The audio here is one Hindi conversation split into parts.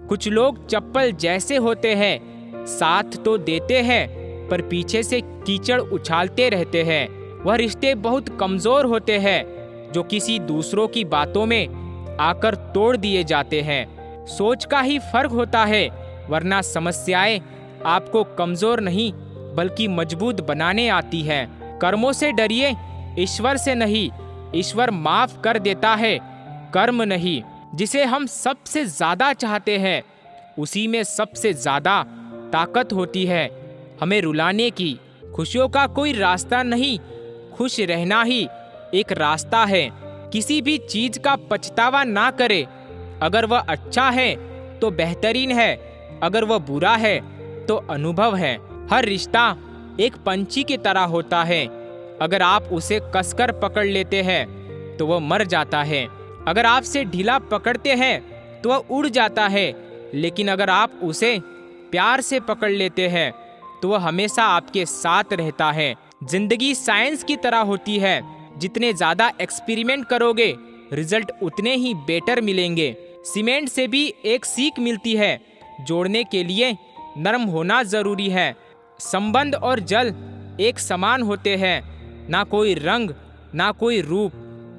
कुछ लोग चप्पल जैसे होते हैं, साथ तो देते हैं पर पीछे से कीचड़ उछालते रहते हैं। वह रिश्ते बहुत कमजोर होते हैं जो किसी दूसरों की बातों में आकर तोड़ दिए जाते हैं। सोच का ही फर्क होता है, वरना समस्याएं आपको कमजोर नहीं बल्कि मजबूत बनाने आती है। कर्मों से डरिए, ईश्वर से नहीं। ईश्वर माफ कर देता है, कर्म नहीं। जिसे हम सबसे ज्यादा चाहते हैं उसी में सबसे ज्यादा ताकत होती है हमें रुलाने की। खुशियों का कोई रास्ता नहीं, खुश रहना ही एक रास्ता है। किसी भी चीज का पछतावा ना करे। अगर वह अच्छा है तो बेहतरीन है, अगर वह बुरा है तो अनुभव है। हर रिश्ता एक पंछी की तरह होता है। अगर आप उसे कसकर पकड़ लेते हैं तो वह मर जाता है। अगर आपसे ढीला पकड़ते हैं तो वह उड़ जाता है, लेकिन अगर आप उसे प्यार से पकड़ लेते हैं तो वह हमेशा आपके साथ रहता है। जिंदगी साइंस की तरह होती है। जितने ज्यादा एक्सपेरिमेंट करोगे रिजल्ट उतने ही बेटर मिलेंगे। सीमेंट से भी एक सीख मिलती है, जोड़ने के लिए नरम होना जरूरी है। संबंध और जल एक समान होते हैं, ना कोई रंग ना कोई रूप,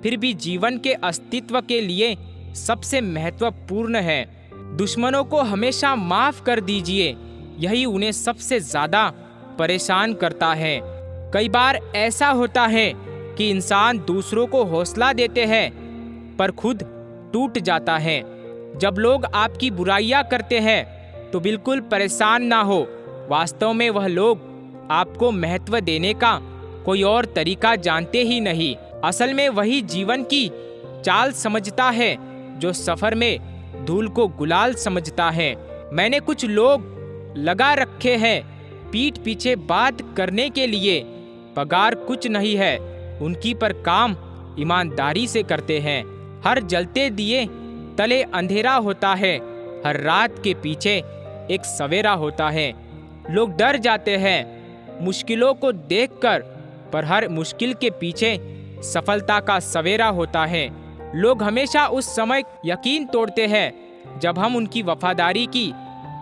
फिर भी जीवन के अस्तित्व के लिए सबसे महत्वपूर्ण है। दुश्मनों को हमेशा माफ कर दीजिए, यही उन्हें सबसे ज्यादा परेशान करता है। कई बार ऐसा होता है कि इंसान दूसरों को हौसला देते हैं पर खुद टूट जाता है। जब लोग आपकी बुराइयां करते हैं तो बिल्कुल परेशान ना हो। वास्तव में वह लोग आपको महत्व देने का कोई और तरीका जानते ही नहीं। असल में वही जीवन की चाल समझता है जो सफर में धूल को गुलाल समझता है। मैंने कुछ लोग लगा रखे हैं पीठ पीछे बात करने के लिए। पगार कुछ नहीं है उनकी, पर काम ईमानदारी से करते हैं। हर जलते दिए तले अंधेरा होता है, हर रात के पीछे एक सवेरा होता है। लोग डर जाते हैं मुश्किलों को देखकर, पर हर मुश्किल के पीछे सफलता का सवेरा होता है। लोग हमेशा उस समय यकीन तोड़ते हैं जब हम उनकी वफादारी की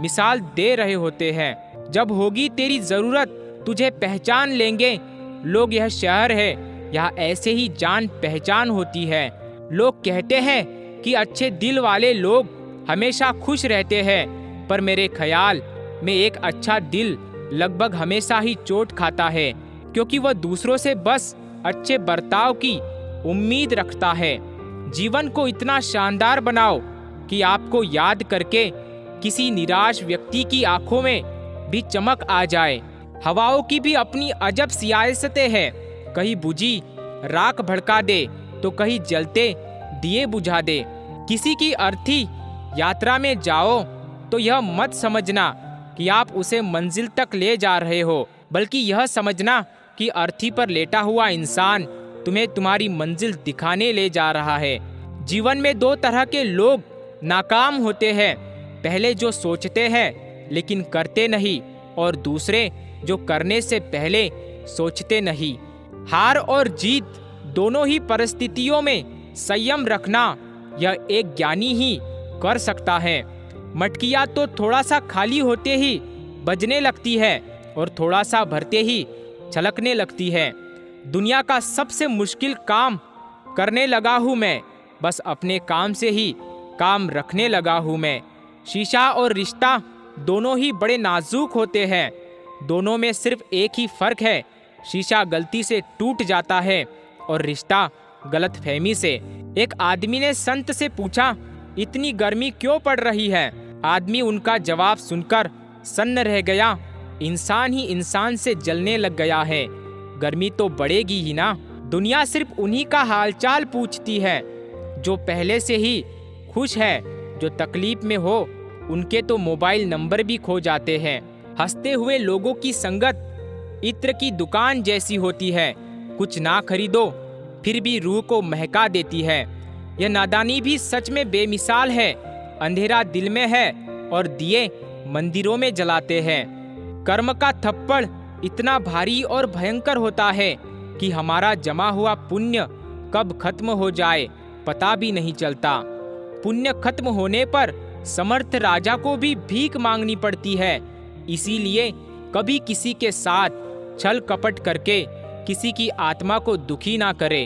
मिसाल दे रहे होते हैं। जब होगी तेरी जरूरत तुझे पहचान लेंगे। लोग यह शहर है, यहाँ ऐसे ही जान पहचान होती है। लोग कहते हैं कि अच्छे दिल वाले लोग हमेशा खुश रहते हैं, पर मेरे ख्याल में एक अच्छा दिल लगभग हमेशा ही चोट खाता है, क्योंकि वह दूसरों से बस अच्छे बर्ताव की उम्मीद रखता है। जीवन को इतना शानदार बनाओ कि आपको याद करके किसी निराश व्यक्ति की आंखों में भी चमक आ जाए। हवाओं की भी अपनी अजब सियासतें हैं, कहीं बुझी राख भड़का दे तो कहीं जलते दिए बुझा दे। किसी की अर्थी यात्रा में जाओ तो यह मत समझना कि आप उसे मंजिल तक ले जा रहे हो, बल्कि यह समझना कि अर्थी पर लेटा हुआ इंसान तुम्हें तुम्हारी मंजिल दिखाने ले जा रहा है। जीवन में दो तरह के लोग नाकाम होते हैं, पहले जो सोचते हैं लेकिन करते नहीं, और दूसरे जो करने से पहले सोचते नहीं। हार और जीत दोनों ही परिस्थितियों में संयम रखना यह एक ज्ञानी ही कर सकता है। मटकियाँ तो थोड़ा सा खाली होते ही बजने लगती है और थोड़ा सा भरते ही छलकने लगती है। दुनिया का सबसे मुश्किल काम करने लगा हूँ मैं, बस अपने काम से ही काम रखने लगा हूँ मैं। शीशा और रिश्ता दोनों ही बड़े नाजुक होते हैं, दोनों में सिर्फ एक ही फर्क है, शीशा गलती से टूट जाता है और रिश्ता गलतफहमी से। एक आदमी ने संत से पूछा, इतनी गर्मी क्यों पड़ रही है? आदमी उनका जवाब सुनकर सन्न रह गया। इंसान ही इंसान से जलने लग गया है, गर्मी तो बढ़ेगी ही ना। दुनिया सिर्फ उन्हीं का हालचाल पूछती है जो पहले से ही खुश है, जो तकलीफ में हो उनके तो मोबाइल नंबर भी खो जाते हैं। हंसते हुए लोगों की संगत इत्र की दुकान जैसी होती है, कुछ ना खरीदो फिर भी रूह को महका देती है। यह नादानी भी सच में बेमिसाल है। अंधेरा दिल में है और दिए मंदिरों में जलाते हैं। कर्म का थप्पड़ इतना भारी और भयंकर होता है कि हमारा जमा हुआ पुण्य कब खत्म हो जाए पता भी नहीं चलता। पुण्य खत्म होने पर समर्थ राजा को भी भीख मांगनी पड़ती है। इसीलिए कभी किसी के साथ छल कपट करके किसी की आत्मा को दुखी ना करे।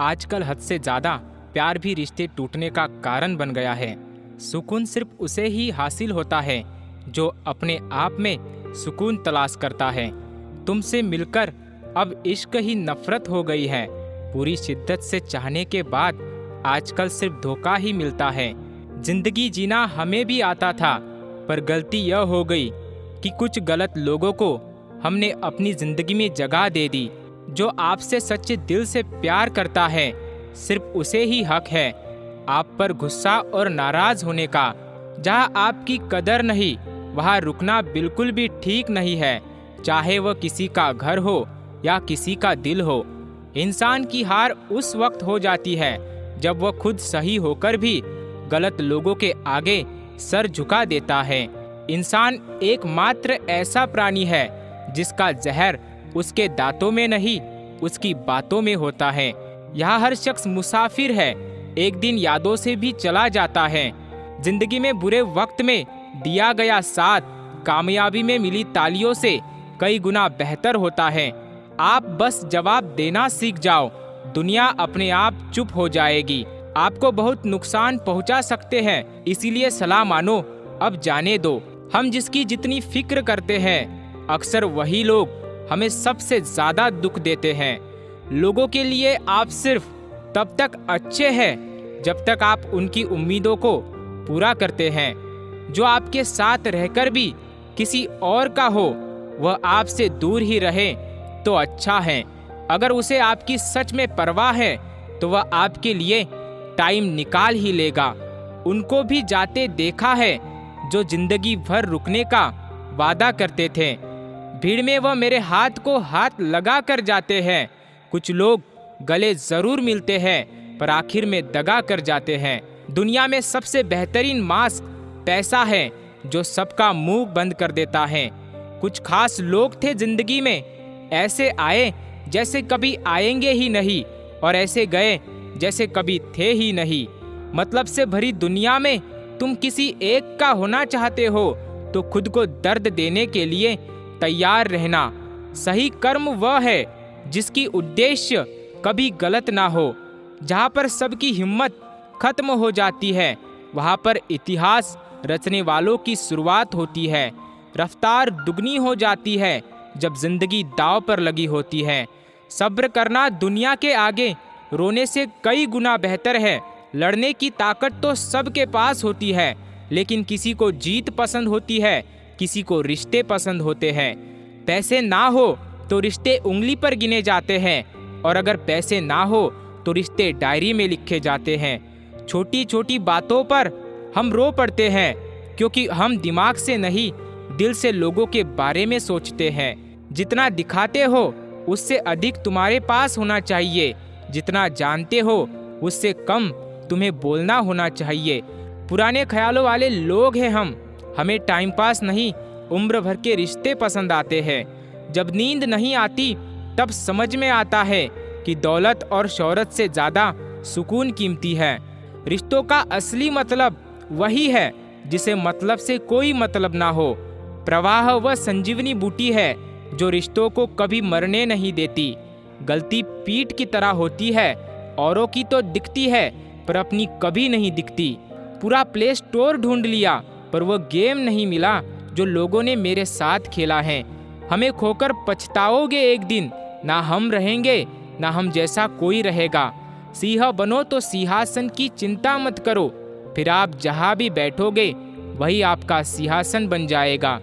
आजकल हद से ज्यादा प्यार भी रिश्ते टूटने का कारण बन गया है। सुकून सिर्फ उसे ही हासिल होता है जो अपने आप में सुकून तलाश करता है। तुमसे मिलकर अब इश्क ही नफरत हो गई है। पूरी शिद्दत से चाहने के बाद आजकल सिर्फ धोखा ही मिलता है। जिंदगी जीना हमें भी आता था, पर गलती यह हो गई कि कुछ गलत लोगों को हमने अपनी जिंदगी में जगह दे दी। जो आपसे सच्चे दिल से प्यार करता है, सिर्फ उसे ही हक है आप पर गुस्सा और नाराज होने का। जहाँ आपकी कदर नहीं, वहाँ रुकना बिल्कुल भी ठीक नहीं है, चाहे वह किसी का घर हो या किसी का दिल हो। इंसान की हार उस वक्त हो जाती है जब वह खुद सही होकर भी गलत लोगों के आगे सर झुका देता है। इंसान एकमात्र ऐसा प्राणी है जिसका जहर उसके दांतों में नहीं, उसकी बातों में होता है। यहाँ हर शख्स मुसाफिर है, एक दिन यादों से भी चला जाता है। जिंदगी में बुरे वक्त में दिया गया साथ कामयाबी में मिली तालियों से कई गुना बेहतर होता है। आप बस जवाब देना सीख जाओ, दुनिया अपने आप चुप हो जाएगी। आपको बहुत नुकसान पहुंचा सकते हैं, इसीलिए सलाह मानो, अब जाने दो। हम जिसकी जितनी फिक्र करते हैं, अक्सर वही लोग हमें सबसे ज्यादा दुख देते हैं। लोगों के लिए आप सिर्फ तब तक अच्छे हैं जब तक आप उनकी उम्मीदों को पूरा करते हैं। जो आपके साथ रहकर भी किसी और का हो, वह आपसे दूर ही रहे तो अच्छा है। अगर उसे आपकी सच में परवाह है तो वह आपके लिए टाइम निकाल ही लेगा। उनको भी जाते देखा है जो जिंदगी भर रुकने का वादा करते थे। भीड़ में वह मेरे हाथ को हाथ लगा कर जाते हैं। कुछ लोग गले जरूर मिलते हैं पर आखिर में दगा कर जाते हैं। दुनिया में सबसे बेहतरीन मास्क पैसा है जो सबका मुंह बंद कर देता है। कुछ खास लोग थे जिंदगी में, ऐसे आए जैसे कभी आएंगे ही नहीं और ऐसे गए जैसे कभी थे ही नहीं। मतलब से भरी दुनिया में तुम किसी एक का होना चाहते हो तो खुद को दर्द देने के लिए तैयार रहना। सही कर्म वह है जिसकी उद्देश्य कभी गलत ना हो। जहाँ पर सबकी हिम्मत खत्म हो जाती है, वहाँ पर इतिहास रचने वालों की शुरुआत होती है। रफ्तार दुगनी हो जाती है जब जिंदगी दांव पर लगी होती है। सब्र करना दुनिया के आगे रोने से कई गुना बेहतर है। लड़ने की ताकत तो सबके पास होती है, लेकिन किसी को जीत पसंद होती है, किसी को रिश्ते पसंद होते हैं। पैसे ना हो तो रिश्ते उंगली पर गिने जाते हैं, और अगर पैसे ना हो तो रिश्ते डायरी में लिखे जाते हैं। छोटी छोटी बातों पर हम रो पड़ते हैं क्योंकि हम दिमाग से नहीं, दिल से लोगों के बारे में सोचते हैं। जितना दिखाते हो उससे अधिक तुम्हारे पास होना चाहिए। जितना जानते हो उससे कम तुम्हें बोलना होना चाहिए। पुराने ख्यालों वाले लोग हैं हम। हमें टाइम पास नहीं, उम्र भर के रिश्ते पसंद आते हैं। जब नींद नहीं आती तब समझ में आता है कि दौलत और शोहरत से ज़्यादा सुकून कीमती है। रिश्तों का असली मतलब वही है जिसे मतलब से कोई मतलब ना हो। प्रवाह वह संजीवनी बूटी है जो रिश्तों को कभी मरने नहीं देती। गलती पीठ की तरह होती है, औरों की तो दिखती है पर अपनी कभी नहीं दिखती। पूरा प्ले स्टोर ढूंढ लिया पर वह गेम नहीं मिला जो लोगों ने मेरे साथ खेला है। हमें खोकर पछताओगे एक दिन, ना हम रहेंगे ना हम जैसा कोई रहेगा। सिंह बनो तो सिंहासन की चिंता मत करो, फिर आप जहाँ भी बैठोगे वही आपका सिंहासन बन जाएगा।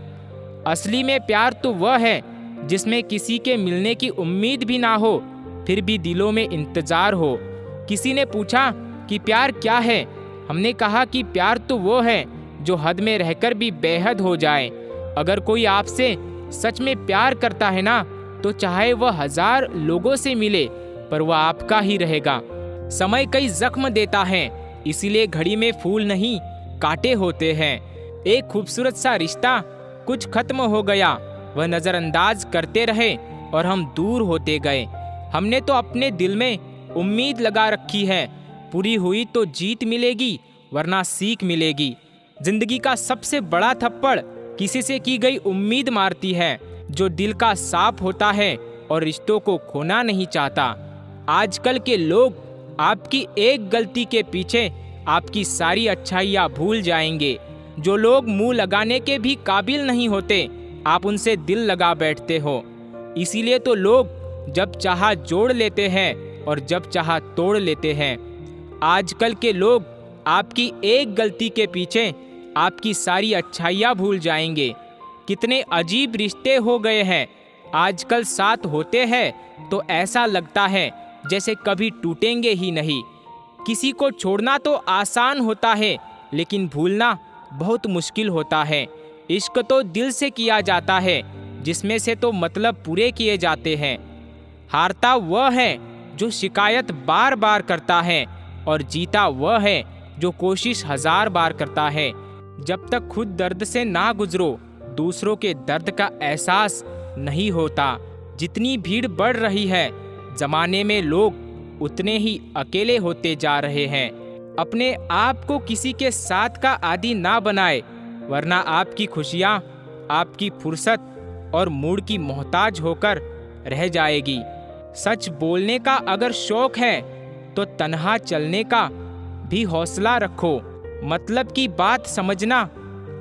असली में प्यार तो वह है जिसमें किसी के मिलने की उम्मीद भी ना हो, फिर भी दिलों में इंतजार हो। किसी ने पूछा कि प्यार क्या है? हमने कहा कि प्यार तो वो है जो हद में रहकर भी बेहद हो जाए। अगर कोई आपसे सच में प्यार करता है ना, तो चाहे वह 1000 लोगों से मिले पर वह आपका ही रहेगा। समय कई जख्म देता है, इसीलिए घड़ी में फूल नहीं कांटे होते हैं। एक खूबसूरत सा रिश्ता कुछ खत्म हो गया, वह नज़रअंदाज करते रहे और हम दूर होते गए। हमने तो अपने दिल में उम्मीद लगा रखी है, पूरी हुई तो जीत मिलेगी, वरना सीख मिलेगी। जिंदगी का सबसे बड़ा थप्पड़ किसी से की गई उम्मीद मारती है। जो दिल का साफ होता है और रिश्तों को खोना नहीं चाहता। आजकल के लोग आपकी एक गलती के पीछे आपकी सारी अच्छाइयाँ भूल जाएंगे। जो लोग मुंह लगाने के भी काबिल नहीं होते, आप उनसे दिल लगा बैठते हो। इसीलिए तो लोग जब चाहा जोड़ लेते हैं और जब चाहा तोड़ लेते हैं। आजकल के लोग आपकी एक गलती के पीछे आपकी सारी अच्छाइयाँ भूल जाएंगे। कितने अजीब रिश्ते हो गए हैं आजकल, साथ होते हैं तो ऐसा लगता है जैसे कभी टूटेंगे ही नहीं। किसी को छोड़ना तो आसान होता है, लेकिन भूलना बहुत मुश्किल होता है। इश्क तो दिल से किया जाता है, जिसमें से तो मतलब पूरे किए जाते हैं। हारता वह है जो शिकायत बार बार करता है, और जीता वह है जो कोशिश 1000 बार करता है। जब तक खुद दर्द से ना गुजरो, दूसरों के दर्द का एहसास नहीं होता। जितनी भीड़ बढ़ रही है जमाने में, लोग उतने ही अकेले होते जा रहे हैं। अपने आप को किसी के साथ का आदी ना बनाए, वरना आपकी खुशियाँ आपकी फुर्सत और मूड की मोहताज होकर रह जाएगी। सच बोलने का अगर शौक है तो तन्हा चलने का भी हौसला रखो। मतलब की बात समझना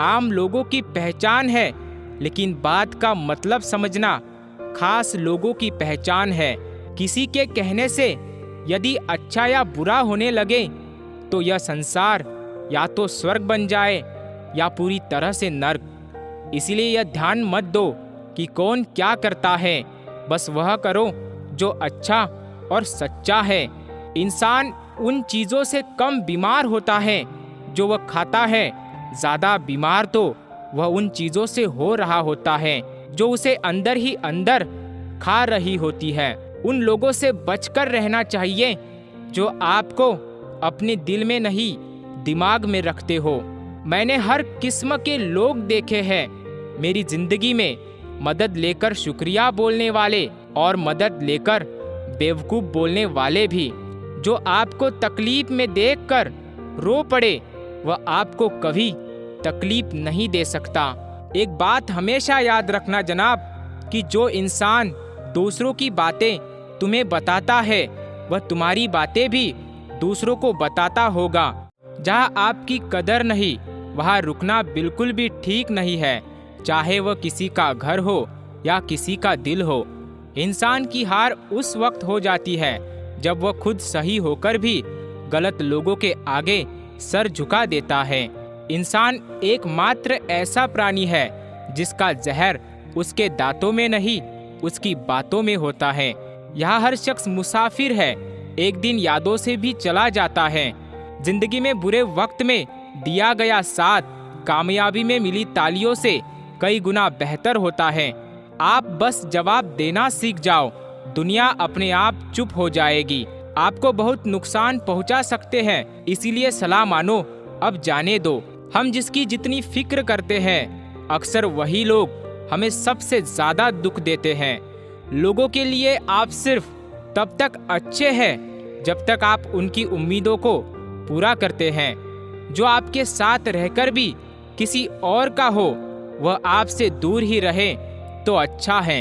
आम लोगों की पहचान है, लेकिन बात का मतलब समझना खास लोगों की पहचान है। किसी के कहने से यदि अच्छा या बुरा होने लगे तो यह संसार या तो स्वर्ग बन जाए या पूरी तरह से नर्क। इसीलिए यह ध्यान मत दो कि कौन क्या करता है, बस वह करो जो अच्छा और सच्चा है। इंसान उन चीज़ों से कम बीमार होता है जो वह खाता है, ज़्यादा बीमार तो वह उन चीज़ों से हो रहा होता है जो उसे अंदर ही अंदर खा रही होती है। उन लोगों से बचकर रहना चाहिए जो आपको अपने दिल में नहीं दिमाग में रखते हो। मैंने हर किस्म के लोग देखे हैं मेरी जिंदगी में, मदद लेकर शुक्रिया बोलने वाले और मदद लेकर बेवकूफ़ बोलने वाले भी। जो आपको तकलीफ में देखकर रो पड़े, वह आपको कभी तकलीफ नहीं दे सकता। एक बात हमेशा याद रखना जनाब, कि जो इंसान दूसरों की बातें तुम्हें बताता है, वह तुम्हारी बातें भी दूसरों को बताता होगा। जहाँ आपकी कदर नहीं, वहाँ रुकना बिल्कुल भी ठीक नहीं है, चाहे वह किसी का घर हो या किसी का दिल हो। इंसान की हार उस वक्त हो जाती है जब वह खुद सही होकर भी गलत लोगों के आगे सर झुका देता है। इंसान एकमात्र ऐसा प्राणी है जिसका जहर उसके दांतों में नहीं, उसकी बातों में होता है। यहाँ हर शख्स मुसाफिर है, एक दिन यादों से भी चला जाता है। जिंदगी में बुरे वक्त में दिया गया साथ कामयाबी में मिली तालियों से कई गुना बेहतर होता है। आप बस जवाब देना सीख जाओ, दुनिया अपने आप चुप हो जाएगी। आपको बहुत नुकसान पहुंचा सकते हैं, इसीलिए सलाह मानो, अब जाने दो। हम जिसकी जितनी फिक्र करते हैं, अक्सर वही लोग हमें सबसे ज्यादा दुख देते हैं। लोगों के लिए आप सिर्फ तब तक अच्छे हैं जब तक आप उनकी उम्मीदों को पूरा करते हैं। जो आपके साथ रहकर भी किसी और का हो, वह आपसे दूर ही रहे तो अच्छा है।